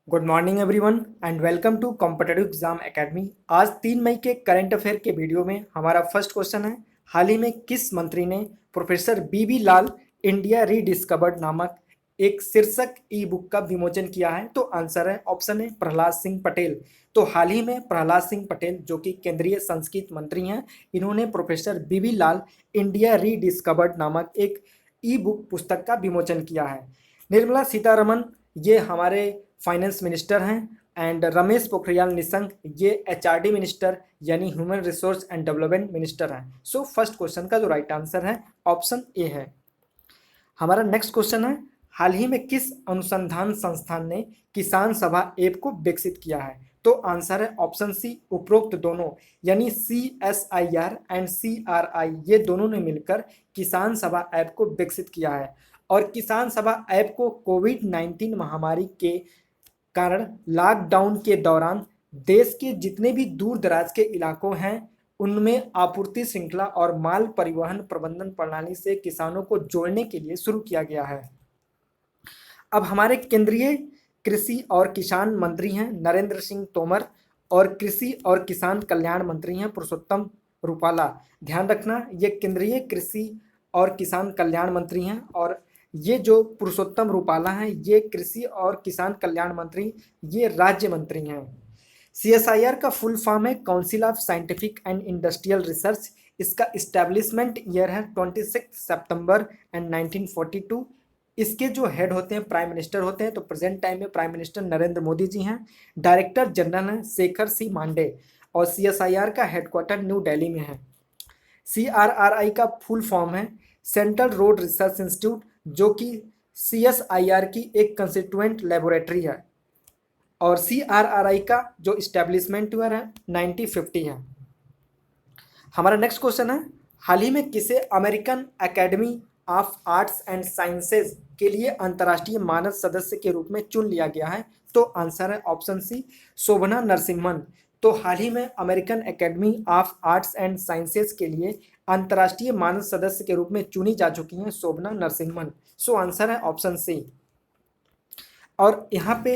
Good morning everyone and welcome to competitive exam academy. आज 3 मई के current affair के video में हमारा फर्स्ट क्वेश्चन है, हाल ही में किस मंत्री ने प्रोफेसर बीबी लाल इंडिया रीडिस्कवर्ड नामक एक शीर्षक ई बुक का विमोचन किया है? तो आंसर है ऑप्शन है प्रहलाद सिंह पटेल। तो हाल ही में प्रहलाद सिंह पटेल जो कि केंद्रीय संस्कृति मंत्री हैं, इन्होंने प्रोफेसर बीबी लाल इंडिया रीडिस्कवर्ड नामक एक ई बुक पुस्तक का विमोचन किया है। निर्मला सीतारमन ये हमारे फाइनेंस मिनिस्टर हैं एंड रमेश पोखरियाल निशंक ये एचआरडी मिनिस्टर यानी human resource and development minister हैं। सो फर्स्ट क्वेश्चन का जो राइट आंसर है ऑप्शन ए है। हमारा नेक्स्ट क्वेश्चन है, हाल ही में किस अनुसंधान संस्थान ने किसान सभा ऐप को विकसित किया है? तो आंसर है ऑप्शन सी उपरोक्त दोनों यानी CSIR एंड CRI ये दोनों ने मिलकर किसान सभा ऐप को विकसित किया है। और किसान सभा ऐप को कोविड-19 महामारी के कारण लॉकडाउन के दौरान देश के जितने भी दूर दराज के इलाकों हैं उनमें आपूर्ति श्रृंखला और माल परिवहन प्रबंधन प्रणाली से किसानों को जोड़ने के लिए शुरू किया गया है। अब हमारे केंद्रीय कृषि और किसान मंत्री हैं नरेंद्र सिंह तोमर और कृषि और किसान कल्याण मंत्री हैं पुरुषोत्तम रूपाला। ध्यान रखना ये केंद्रीय कृषि और किसान कल्याण मंत्री हैं और ये जो पुरुषोत्तम रूपाला हैं ये कृषि और किसान कल्याण मंत्री ये राज्य मंत्री हैं। CSIR का फुल फॉर्म है council of scientific and industrial research. इसका इस्टेब्लिशमेंट ईयर है 26 सितंबर एंड 1942। इसके जो हेड होते हैं प्राइम मिनिस्टर होते हैं, तो प्रेजेंट टाइम में प्राइम मिनिस्टर नरेंद्र मोदी जी हैं। डायरेक्टर जनरल हैं शेखर सी मांडे और CSIR का हेडक्वार्टर न्यू दिल्ली में है। CRRI का फुल फॉर्म है सेंट्रल रोड रिसर्च इंस्टीट्यूट जो कि CSIR की एक कंस्टिट्यूएंट लेबोरेटरी है और CRRI का जो इस्टेब्लिशमेंट ईयर है 1950 है। हमारा नेक्स्ट क्वेश्चन है, हाल ही में किसे American academy of arts and sciences के लिए अंतर्राष्ट्रीय मानद सदस्य के रूप में चुन लिया गया है? तो आंसर है ऑप्शन सी शोभना नरसिम्हन। तो हाल ही में American academy of arts and sciences के लिए अंतर्राष्ट्रीय मानद सदस्य के रूप में चुनी जा चुकी हैं शोभना नरसिम्हन। सो आंसर है ऑप्शन सी। और यहाँ पे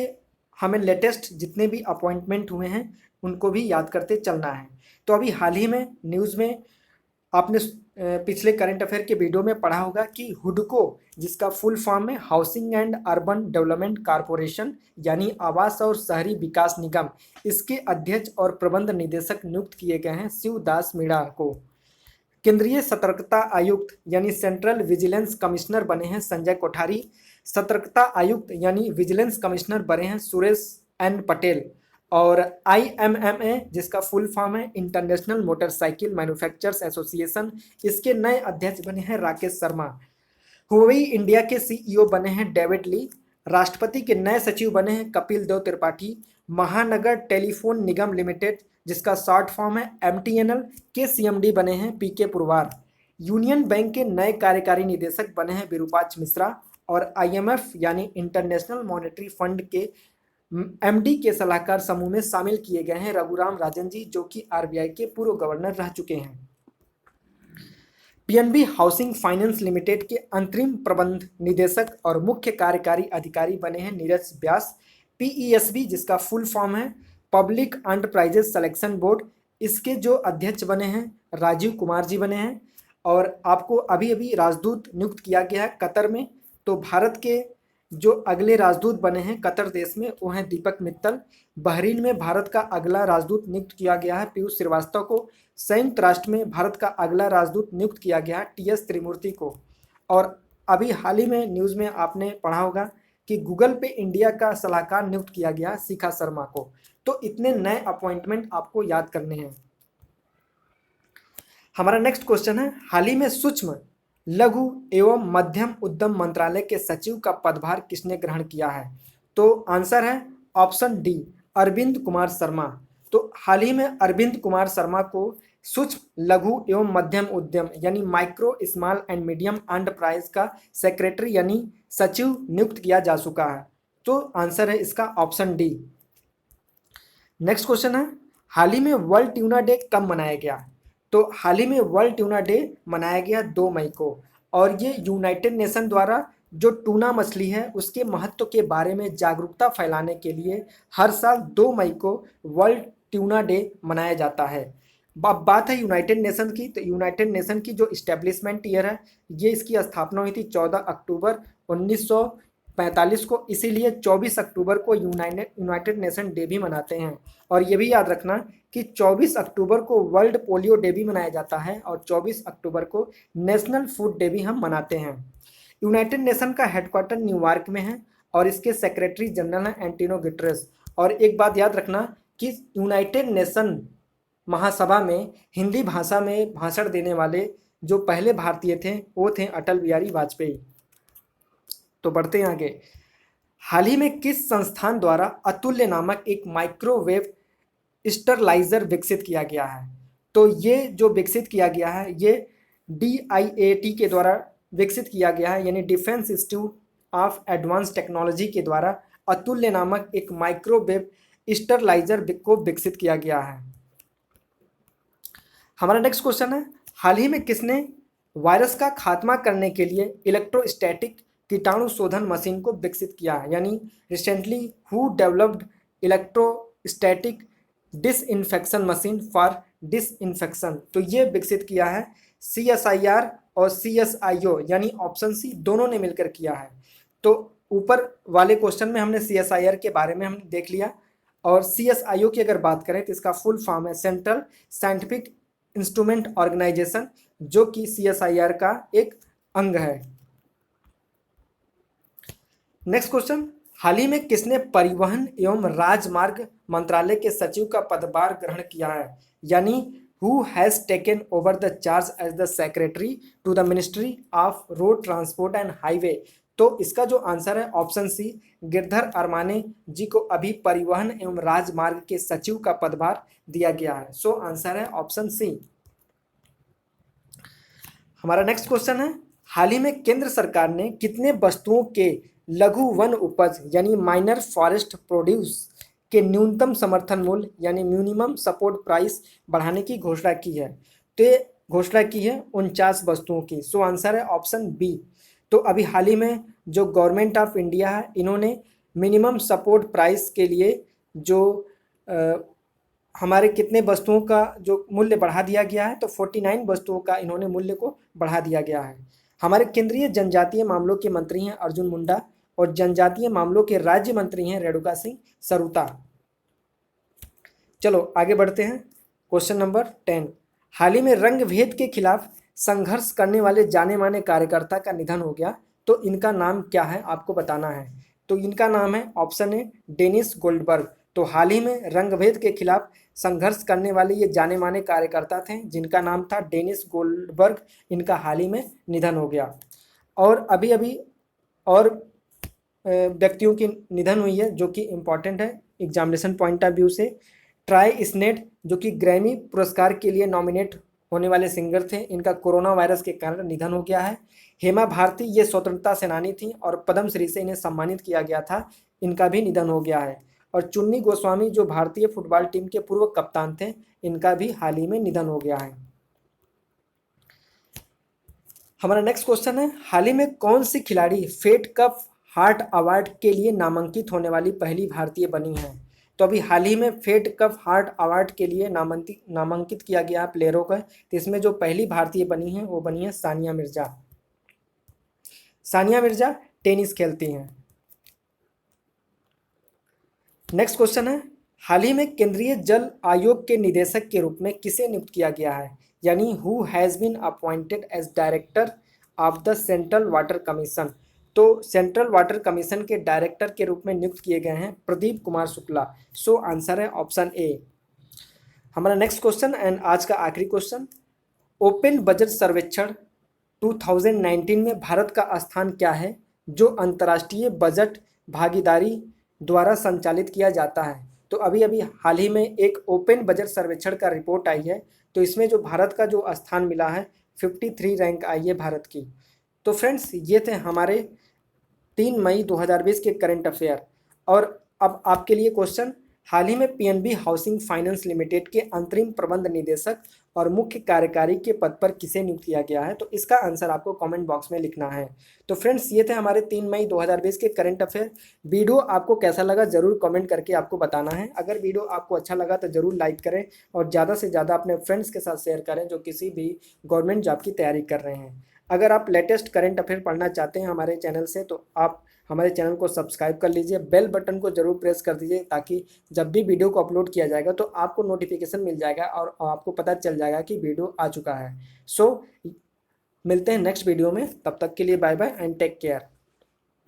हमें लेटेस्ट जितने भी अपॉइंटमेंट हुए हैं उनको भी याद करते चलना है। तो अभी हाल ही में न्यूज़ में आपने पिछले करंट अफेयर के वीडियो में पढ़ा होगा कि हुडको जिसका फुल फॉर्म है housing and urban development corporation यानी आवास और शहरी विकास निगम, इसके अध्यक्ष और प्रबंध निदेशक नियुक्त किए गए हैं शिवदास मीणा को। केंद्रीय सतर्कता आयुक्त यानी सेंट्रल विजिलेंस कमिश्नर बने हैं संजय कोठारी। सतर्कता आयुक्त यानी विजिलेंस कमिश्नर बने हैं सुरेश एन पटेल। और IMMA जिसका फुल फॉर्म है इंटरनेशनल मोटरसाइकिल मैन्युफैक्चरर्स एसोसिएशन, इसके नए अध्यक्ष बने हैं राकेश शर्मा। हुवेई इंडिया के CEO बने हैं डेविड ली। राष्ट्रपति के नए सचिव बने हैं कपिल देव त्रिपाठी। महानगर टेलीफोन निगम लिमिटेड जिसका शॉर्ट फॉर्म है MTNL के CMD बने हैं PK पुरवार। यूनियन बैंक के नए कार्यकारी निदेशक बने हैं विरूपाक्ष मिश्रा। और IMF यानी इंटरनेशनल मॉनेटरी फंड के MD के सलाहकार समूह में शामिल किए गए हैं रघुराम राजन जी जो कि RBI के पूर्व गवर्नर रह चुके हैं। PNB हाउसिंग फाइनेंस लिमिटेड के अंतरिम प्रबंध निदेशक और मुख्य कार्यकारी अधिकारी बने हैं नीरज व्यास। PESB जिसका फुल फॉर्म है पब्लिक एंटरप्राइजेस सिलेक्शन बोर्ड, इसके जो अध्यक्ष बने हैं राजीव कुमार जी बने हैं। और आपको अभी अभी राजदूत नियुक्त किया गया है कतर में। तो भारत के जो अगले राजदूत बने हैं कतर देश में वो हैं दीपक मित्तल। बहरीन में भारत का अगला राजदूत नियुक्त किया गया है पीयूष श्रीवास्तव को। संयुक्त राष्ट्र में भारत का अगला राजदूत नियुक्त किया गया है TS त्रिमूर्ति को। और अभी हाल ही में न्यूज़ में आपने पढ़ा होगा कि गूगल पे इंडिया का सलाहकार नियुक्त किया गया है शिखा शर्मा को। तो इतने नए अपॉइंटमेंट आपको याद करने हैं। हमारा नेक्स्ट क्वेश्चन है, हाल ही में सूक्ष्म लघु एवं मध्यम उद्यम मंत्रालय के सचिव का पदभार किसने ग्रहण किया है? तो आंसर है ऑप्शन डी अरविंद कुमार शर्मा। तो हाल ही में अरविंद कुमार शर्मा को सूक्ष्म लघु एवं मध्यम उद्यम यानी micro small and medium enterprise का सेक्रेटरी यानी सचिव नियुक्त किया जा चुका है। तो आंसर है इसका ऑप्शन डी। नेक्स्ट क्वेश्चन है, हाल ही में वर्ल्ड ट्यूना डे कब मनाया गया? तो हाल ही में वर्ल्ड ट्यूना डे मनाया गया 2 मई को और ये यूनाइटेड नेशन द्वारा जो टूना मछली है उसके महत्व के बारे में जागरूकता फैलाने के लिए हर साल 2 मई को वर्ल्ड ट्यूना डे मनाया जाता है। अब बात है यूनाइटेड नेशन की, तो यूनाइटेड नेशन की जो इस्टेब्लिशमेंट ईयर है, ये इसकी स्थापना हुई थी 14 अक्टूबर 1945 को, इसीलिए 24 अक्टूबर को यूनाइटेड नेशन डे भी मनाते हैं। और ये भी याद रखना कि 24 अक्टूबर को वर्ल्ड पोलियो डे भी मनाया जाता है और 24 अक्टूबर को नेशनल फूड डे भी हम मनाते हैं। यूनाइटेड नेशन का हेडक्वार्टर न्यूयॉर्क में है और इसके सेक्रेटरी जनरल हैं एंटोनियो गुटेरेस। और एक बात याद रखना कि यूनाइटेड नेशन महासभा में हिंदी भाषा में भाषण देने वाले जो पहले भारतीय थे वो थे अटल बिहारी वाजपेयी। तो बढ़ते हैं आगे। हाल ही में किस संस्थान द्वारा अतुल्य नामक एक माइक्रोवेव स्टरलाइजर विकसित किया गया है? तो ये जो विकसित किया गया है ये DIAT के द्वारा विकसित किया गया है, यानी defence institute of advance technology के द्वारा अतुल्य नामक एक माइक्रोवेव स्टरलाइजर को विकसित किया गया है। हमारा नेक्स्ट क्वेश्चन है, हाल ही में किसने वायरस का खात्मा करने के लिए इलेक्ट्रोस्टैटिक कीटाणु शोधन मशीन को विकसित किया है? यानी recently who developed electrostatic disinfection machine for disinfection? तो ये विकसित किया है CSIR और CSIO, यानी ऑप्शन सी दोनों ने मिलकर किया है। तो ऊपर वाले क्वेश्चन में हमने CSIR के बारे में हमने देख लिया, और CSIO की अगर बात करें तो इसका फुल फॉर्म है सेंट्रल साइंटिफिक इंस्ट्रूमेंट ऑर्गेनाइजेशन, जो कि CSIR का एक अंग है। नेक्स्ट क्वेश्चन, हाल ही में किसने परिवहन एवं राजमार्ग मंत्रालय के सचिव का पदभार ग्रहण किया है? यानी who has taken over the charge as the secretary to the ministry of road transport and highway? तो इसका जो आंसर है ऑप्शन सी, गिरधर अरमाने जी को अभी परिवहन एवं राजमार्ग के सचिव का पदभार दिया गया है। सो आंसर है ऑप्शन सी। हमारा नेक्स्ट क्वेश्चन है, हाल ही में केंद्र सरकार ने कितने वस्तुओं के लघु वन उपज यानी माइनर फॉरेस्ट प्रोड्यूस के न्यूनतम समर्थन मूल्य यानी मिनिमम सपोर्ट प्राइस बढ़ाने की घोषणा की है? तो ये घोषणा की है 49 वस्तुओं की। सो आंसर है ऑप्शन बी। तो अभी हाल ही में जो गवर्नमेंट ऑफ इंडिया है, इन्होंने मिनिमम सपोर्ट प्राइस के लिए जो हमारे कितने वस्तुओं का जो मूल्य बढ़ा दिया गया है, तो 49 वस्तुओं का इन्होंने मूल्य को बढ़ा दिया गया है। हमारे केंद्रीय जनजातीय मामलों के मंत्री हैं अर्जुन मुंडा और जनजातीय मामलों के राज्य मंत्री हैं रेणुका सिंह सरूता। चलो आगे बढ़ते हैं। क्वेश्चन नंबर 10, हाल ही में रंग भेद के खिलाफ संघर्ष करने वाले जाने माने कार्यकर्ता का निधन हो गया, तो इनका नाम क्या है आपको बताना है। तो इनका नाम है ऑप्शन ए डेनिस गोल्डबर्ग। तो हाल ही में रंगभेद के खिलाफ संघर्ष करने वाले ये जाने माने कार्यकर्ता थे जिनका नाम था डेनिस गोल्डबर्ग, इनका हाल ही में निधन हो गया। और अभी अभी और व्यक्तियों की निधन हुई है जो कि इम्पॉर्टेंट है एग्जामिनेशन पॉइंट ऑफ व्यू से। ट्राई स्नेट जो कि ग्रैमी पुरस्कार के लिए नॉमिनेट होने वाले सिंगर थे, इनका कोरोना वायरस के कारण निधन हो गया है। हेमा भारती ये स्वतंत्रता सेनानी थी और पद्मश्री से इन्हें सम्मानित किया गया था, इनका भी निधन हो गया है। और चुन्नी गोस्वामी जो भारतीय फुटबॉल टीम के पूर्व कप्तान थे, इनका भी हाल ही में निधन हो गया है। हमारा नेक्स्ट क्वेश्चन है, हाल ही में कौन सी खिलाड़ी फेड कप हार्ट अवार्ड के लिए नामांकित होने वाली पहली भारतीय बनी है? तो अभी हाल ही में फेड कप हार्ट अवार्ड के लिए नामांकित किया गया है प्लेयरों का। तो इसमें जो पहली भारतीय बनी है वो बनी है सानिया मिर्जा। सानिया मिर्जा टेनिस खेलती हैं। नेक्स्ट क्वेश्चन है, हाल ही में केंद्रीय जल आयोग के निदेशक के रूप में किसे नियुक्त किया गया है? यानी who has been appointed as director of the central water commission? तो सेंट्रल वाटर कमीशन के डायरेक्टर के रूप में नियुक्त किए गए हैं प्रदीप कुमार शुक्ला। सो आंसर है ऑप्शन ए। हमारा नेक्स्ट क्वेश्चन एंड आज का आखिरी क्वेश्चन, ओपन बजट सर्वेक्षण 2019 में भारत का स्थान क्या है जो अंतर्राष्ट्रीय बजट भागीदारी द्वारा संचालित किया जाता है? तो अभी अभी हाल ही में एक ओपन बजट सर्वेक्षण का रिपोर्ट आई है, तो इसमें जो भारत का जो स्थान मिला है 53 रैंक आई है भारत की। तो फ्रेंड्स ये थे हमारे 3 मई 2020 के करंट अफेयर। और अब आपके लिए क्वेश्चन, हाल ही में पीएनबी हाउसिंग फाइनेंस लिमिटेड के अंतरिम प्रबंध निदेशक और मुख्य कार्यकारी के पद पर किसे नियुक्त किया गया है? तो इसका आंसर आपको कमेंट बॉक्स में लिखना है। तो फ्रेंड्स, ये थे हमारे 3 मई 2020 के करंट अफेयर। वीडियो आपको कैसा लगा ज़रूर कमेंट करके आपको बताना है। अगर वीडियो आपको अच्छा लगा तो ज़रूर लाइक करें और ज़्यादा से ज़्यादा अपने फ्रेंड्स के साथ शेयर करें जो किसी भी गवर्नमेंट जॉब की तैयारी कर रहे हैं। अगर आप लेटेस्ट करंट अफेयर पढ़ना चाहते हैं हमारे चैनल से, तो आप हमारे चैनल को सब्सक्राइब कर लीजिए, बेल बटन को जरूर प्रेस कर दीजिए ताकि जब भी वीडियो को अपलोड किया जाएगा तो आपको नोटिफिकेशन मिल जाएगा और आपको पता चल जाएगा कि वीडियो आ चुका है। सो मिलते हैं नेक्स्ट वीडियो में, तब तक के लिए bye bye and take care.